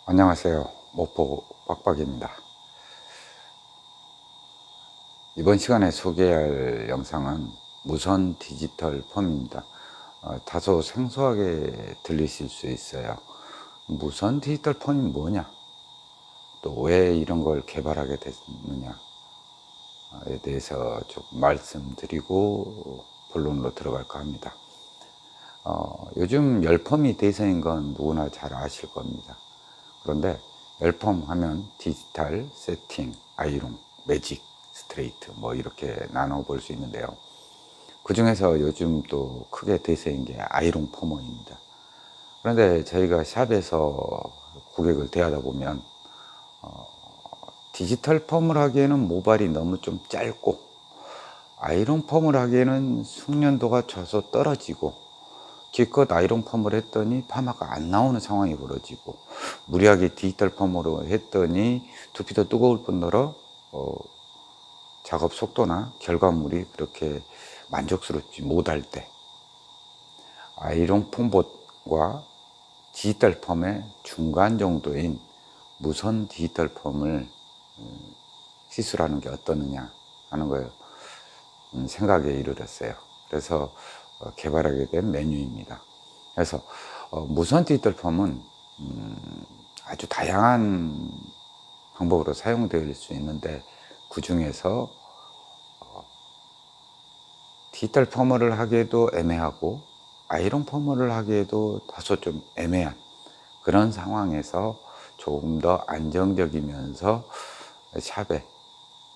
안녕하세요. 목포 빡빡입니다. 이번 시간에 소개할 영상은 무선 디지털 펌입니다. 다소 생소하게 들리실 수 있어요. 무선 디지털 펌이 뭐냐? 또 왜 이런 걸 개발하게 됐느냐에 대해서 조금 말씀드리고 본론으로 들어갈까 합니다. 요즘 열펌이 대세인 건 누구나 잘 아실 겁니다. 그런데 열펌 하면 디지털, 세팅, 아이롱, 매직, 스트레이트 뭐 이렇게 나눠 볼 수 있는데요. 그 중에서 요즘 또 크게 대세인 게 아이롱 펌머입니다. 그런데 저희가 샵에서 고객을 대하다 보면 디지털 펌을 하기에는 모발이 너무 좀 짧고 아이롱 펌을 하기에는 숙련도가 저소 떨어지고 기껏 아이롱 펌을 했더니 파마가 안 나오는 상황이 벌어지고 무리하게 디지털 펌으로 했더니 두피도 뜨거울 뿐더러 작업 속도나 결과물이 그렇게 만족스럽지 못할 때 아이롱 펌봇과 디지털 펌의 중간 정도인 무선 디지털 펌을 시술하는 게 어떠느냐 하는 걸 생각에 이르렀어요. 그래서 개발하게 된 메뉴입니다. 그래서 무선 디지털 펌은 아주 다양한 방법으로 사용될 수 있는데 그 중에서 디지털 펌을 하기에도 애매하고 아이롱 펌을 하기에도 다소 좀 애매한 그런 상황에서 조금 더 안정적이면서 샵에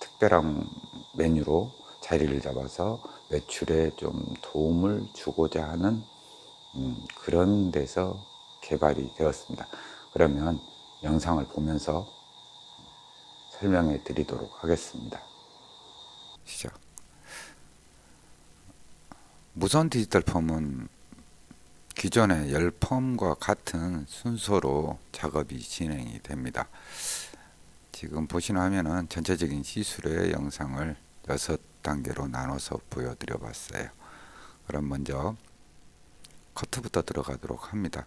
특별한 메뉴로 자리를 잡아서 매출에 좀 도움을 주고자 하는 그런 데서 개발이 되었습니다. 그러면 영상을 보면서 설명해 드리도록 하겠습니다. 시작. 무선 디지털 펌은 기존의 열펌과 같은 순서로 작업이 진행이 됩니다. 지금 보시는 화면은 전체적인 시술의 영상을 6단계로 나눠서 보여드려 봤어요. 그럼 먼저 커트부터 들어가도록 합니다.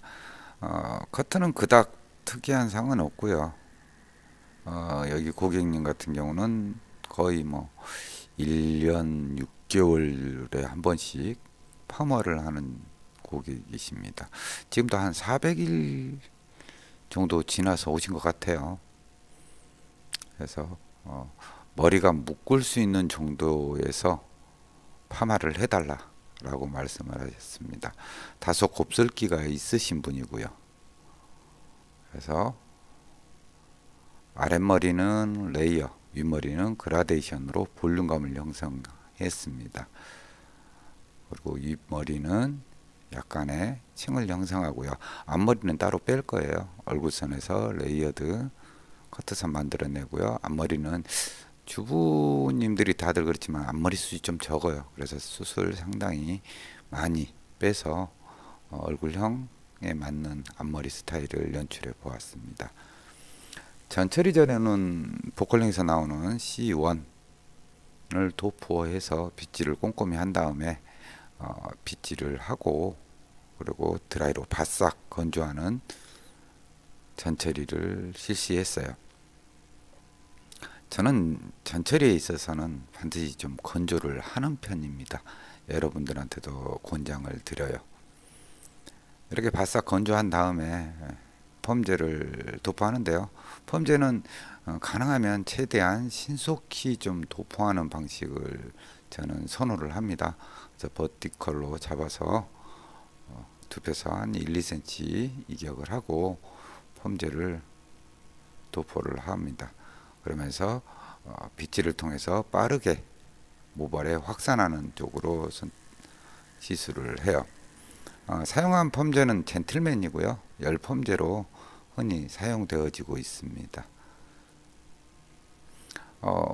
커트는 그닥 특이한 상은 없고요. 여기 고객님 같은 경우는 거의 뭐 1년 6개월에 한 번씩 파마를 하는 고객이십니다. 지금도 한 400일 정도 지나서 오신 것 같아요. 그래서 머리가 묶을 수 있는 정도에서 파마를 해달라라고 말씀을 하셨습니다. 다소 곱슬기가 있으신 분이고요. 그래서 아랫머리는 레이어, 윗머리는 그라데이션으로 볼륨감을 형성했습니다. 그리고 윗머리는 약간의 층을 형성하고요. 앞머리는 따로 뺄 거예요. 얼굴선에서 레이어드 커트선 만들어내고요. 앞머리는 주부님들이 다들 그렇지만 앞머리 숱이 좀 적어요. 그래서 숱을 상당히 많이 빼서 얼굴형에 맞는 앞머리 스타일을 연출해 보았습니다. 전처리 전에는 보컬링에서 나오는 C1을 도포해서 빗질을 꼼꼼히 한 다음에 빗질을 하고 그리고 드라이로 바싹 건조하는 전처리를 실시했어요. 저는 전처리에 있어서는 반드시 좀 건조를 하는 편입니다. 여러분들한테도 권장을 드려요. 이렇게 바싹 건조한 다음에 펌제를 도포하는데요. 펌제는 가능하면 최대한 신속히 좀 도포하는 방식을 저는 선호를 합니다. 그래서 버티컬로 잡아서 두께서 한 1, 2cm 이격을 하고 펌제를 도포를 합니다. 그러면서 빗질을 통해서 빠르게 모발에 확산하는 쪽으로 시술을 해요. 사용한 펌제는 젠틀맨이고요. 열 펌제로 흔히 사용되어지고 있습니다.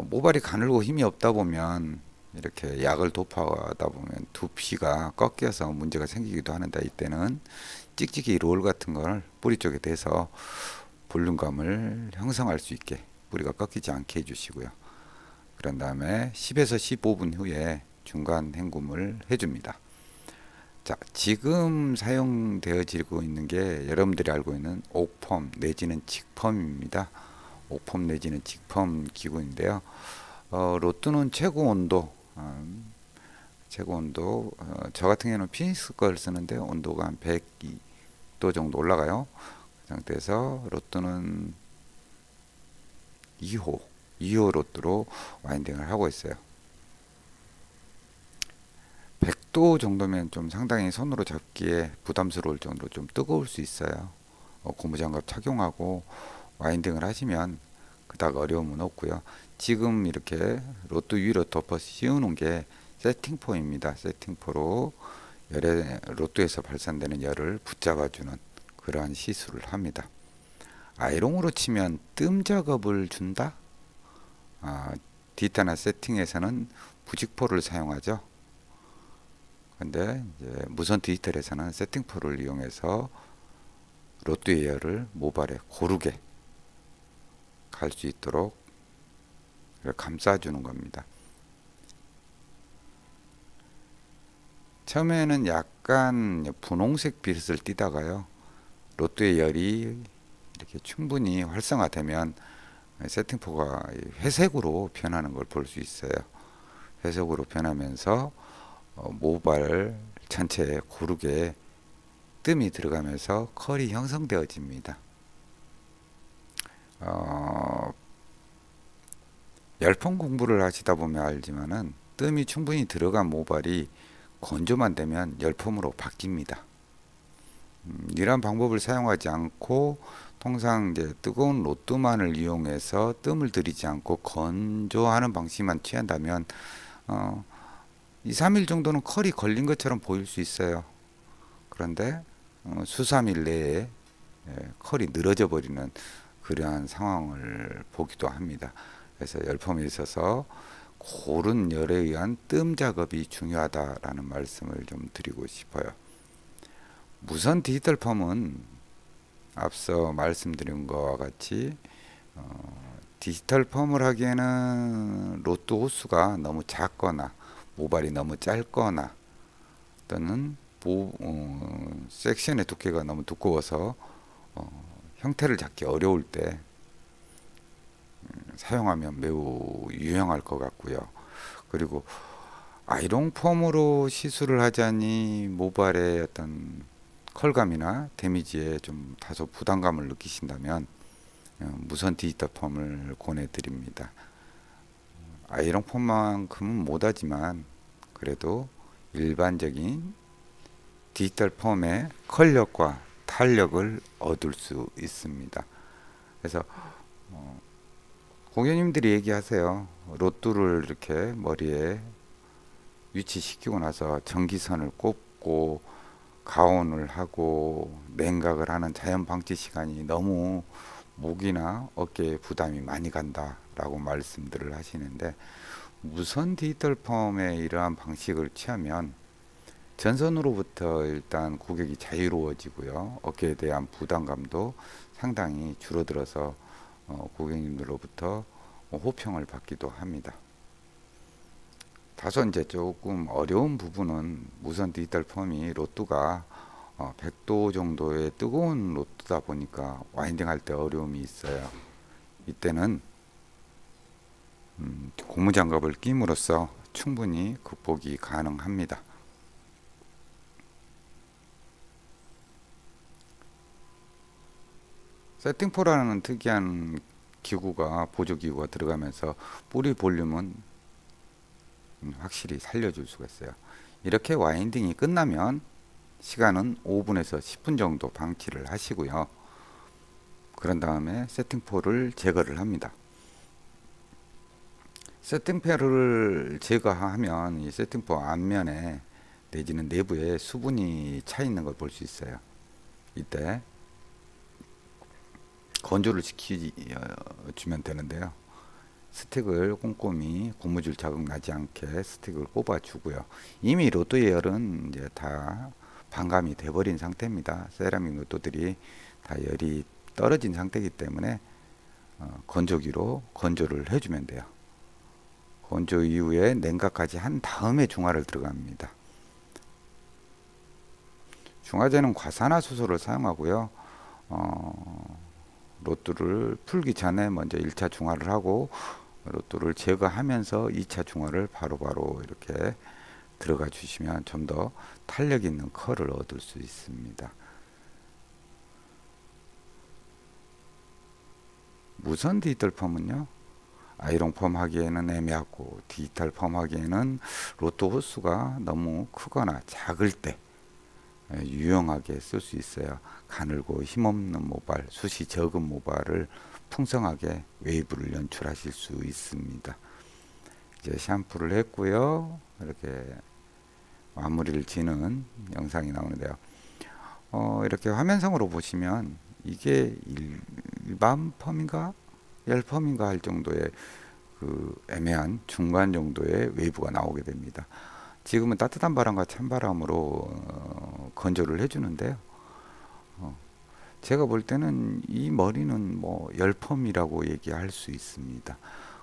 모발이 가늘고 힘이 없다 보면 이렇게 약을 도포하다 보면 두피가 꺾여서 문제가 생기기도 하는데 이때는 찍찍이 롤 같은 걸 뿌리 쪽에 대서 볼륨감을 형성할 수 있게 뿌리가 꺾이지 않게 해주시고요. 그런 다음에 10에서 15분 후에 중간 헹굼을 해줍니다. 자, 지금 사용되어지고 있는 게 여러분들이 알고 있는 옥펌 내지는 직펌입니다. 옥펌 내지는 직펌 기구인데요. 로또는 최고 온도, 저 같은 경우는 피닉스 걸 쓰는데 온도가 한 102도 정도 올라가요. 그 상태에서 로또는 2호 로또로 와인딩을 하고 있어요. 100도 정도면 좀 상당히 손으로 잡기에 부담스러울 정도로 좀 뜨거울 수 있어요. 고무장갑 착용하고 와인딩을 하시면 그닥 어려움은 없고요. 지금 이렇게 로또 위로 덮어 씌우는 게 세팅포입니다. 세팅포로 로또에서 발산되는 열을 붙잡아주는 그러한 시술을 합니다. 아이롱으로 치면 뜸 작업을 준다? 디지털 세팅에서는 부직포를 사용하죠. 근데 이제 무선 디지털에서는 세팅포를 이용해서 로또의 열을 모발에 고르게 갈 수 있도록 감싸주는 겁니다. 처음에는 약간 분홍색 빛을 띠다가요, 로또의 열이 이렇게 충분히 활성화되면 세팅포가 회색으로 변하는 걸 볼 수 있어요. 회색으로 변하면서 모발 전체에 고르게 뜸이 들어가면서 컬이 형성되어집니다. 열풍 공부를 하시다 보면 알지만은 뜸이 충분히 들어간 모발이 건조만 되면 열폼으로 바뀝니다. 이러한 방법을 사용하지 않고 통상 이제 뜨거운 로또만을 이용해서 뜸을 들이지 않고 건조하는 방식만 취한다면 2, 3일 정도는 컬이 걸린 것처럼 보일 수 있어요. 그런데 수삼일 내에 컬이 늘어져 버리는 그러한 상황을 보기도 합니다. 그래서 열펌에 있어서 고른 열에 의한 뜸 작업이 중요하다라는 말씀을 좀 드리고 싶어요. 무선 디지털 펌은 앞서 말씀드린 것과 같이 디지털 펌을 하기에는 로또 호수가 너무 작거나 모발이 너무 짧거나 또는 섹션의 두께가 너무 두꺼워서 형태를 잡기 어려울 때 사용하면 매우 유용할 것 같고요. 그리고 아이롱 펌으로 시술을 하자니 모발의 어떤 컬감이나 데미지에 좀 다소 부담감을 느끼신다면 무선 디지털 펌을 권해드립니다. 아이롱 펌만큼은 못하지만 그래도 일반적인 디지털 펌의 컬력과 탄력을 얻을 수 있습니다. 그래서 고객님들이 얘기하세요. 로또를 이렇게 머리에 위치시키고 나서 전기선을 꼽고 가온을 하고 냉각을 하는 자연 방치 시간이 너무 목이나 어깨에 부담이 많이 간다라고 말씀들을 하시는데, 무선 디지털 펌의 이러한 방식을 취하면 전선으로부터 일단 고객이 자유로워지고요, 어깨에 대한 부담감도 상당히 줄어들어서 고객님들로부터 호평을 받기도 합니다. 다소 이제 조금 어려운 부분은 무선 디지털 펌이 로또가 100도 정도의 뜨거운 로또다 보니까 와인딩 할 때 어려움이 있어요. 이때는 고무장갑을 끼므로써 충분히 극복이 가능합니다. 세팅포라는 특이한 기구가, 보조기구가 들어가면서 뿌리 볼륨은 확실히 살려줄 수가 있어요. 이렇게 와인딩이 끝나면 시간은 5분에서 10분 정도 방치를 하시고요. 그런 다음에 세팅포를 제거를 합니다. 세팅포를 제거하면 이 세팅포 앞면에 내지는 내부에 수분이 차 있는 걸 볼 수 있어요. 이때 건조를 시켜주면 되는데요. 스틱을 꼼꼼히 고무줄 자국 나지 않게 스틱을 꼽아 주고요. 이미 로또의 열은 이제 다 반감이 돼버린 상태입니다. 세라믹 로또들이 다 열이 떨어진 상태이기 때문에 건조기로 건조를 해주면 돼요. 건조 이후에 냉각까지 한 다음에 중화를 들어갑니다. 중화제는 과산화수소를 사용하고요. 로또를 풀기 전에 먼저 1차 중화를 하고 로또를 제거하면서 2차 중화를 바로바로 이렇게 들어가 주시면 좀 더 탄력 있는 컬을 얻을 수 있습니다. 무선 디지털 펌은요, 아이롱 펌 하기에는 애매하고 디지털 펌 하기에는 로또 호수가 너무 크거나 작을 때 유용하게 쓸 수 있어요. 가늘고 힘없는 모발, 숱이 적은 모발을 풍성하게 웨이브를 연출하실 수 있습니다. 이제 샴푸를 했고요. 이렇게 마무리를 지는 영상이 나오는데요. 이렇게 화면상으로 보시면 이게 일반 펌인가 열 펌인가 할 정도의 그 애매한 중간 정도의 웨이브가 나오게 됩니다. 지금은 따뜻한 바람과 찬바람으로 건조를 해주는데요. 제가 볼 때는 이 머리는 뭐 열펌이라고 얘기할 수 있습니다.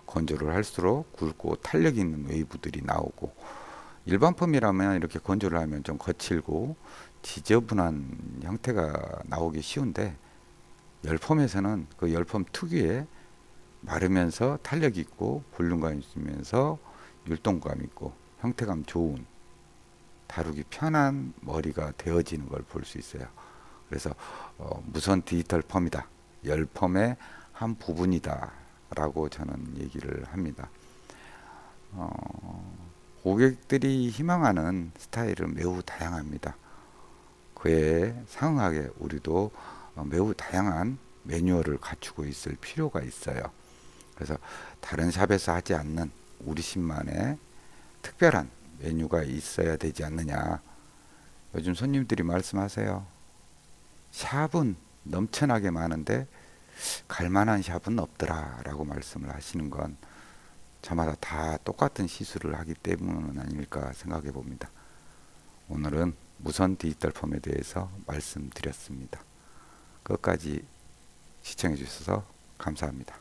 건조를 할수록 굵고 탄력 있는 웨이브들이 나오고, 일반 펌이라면 이렇게 건조를 하면 좀 거칠고 지저분한 형태가 나오기 쉬운데, 열펌에서는 그 열펌 특유의 마르면서 탄력 있고 볼륨감 있으면서 율동감 있고 형태감 좋은 다루기 편한 머리가 되어지는 걸 볼 수 있어요. 그래서 무선 디지털 펌이다, 열펌의 한 부분이다 라고 저는 얘기를 합니다. 고객들이 희망하는 스타일은 매우 다양합니다. 그에 상응하게 우리도 매우 다양한 매뉴얼을 갖추고 있을 필요가 있어요. 그래서 다른 샵에서 하지 않는 우리 샵만의 특별한 메뉴가 있어야 되지 않느냐. 요즘 손님들이 말씀하세요. 샵은 넘쳐나게 많은데 갈만한 샵은 없더라 라고 말씀을 하시는 건 저마다 다 똑같은 시술을 하기 때문은 아닐까 생각해 봅니다. 오늘은 무선 디지털 펌에 대해서 말씀드렸습니다. 끝까지 시청해 주셔서 감사합니다.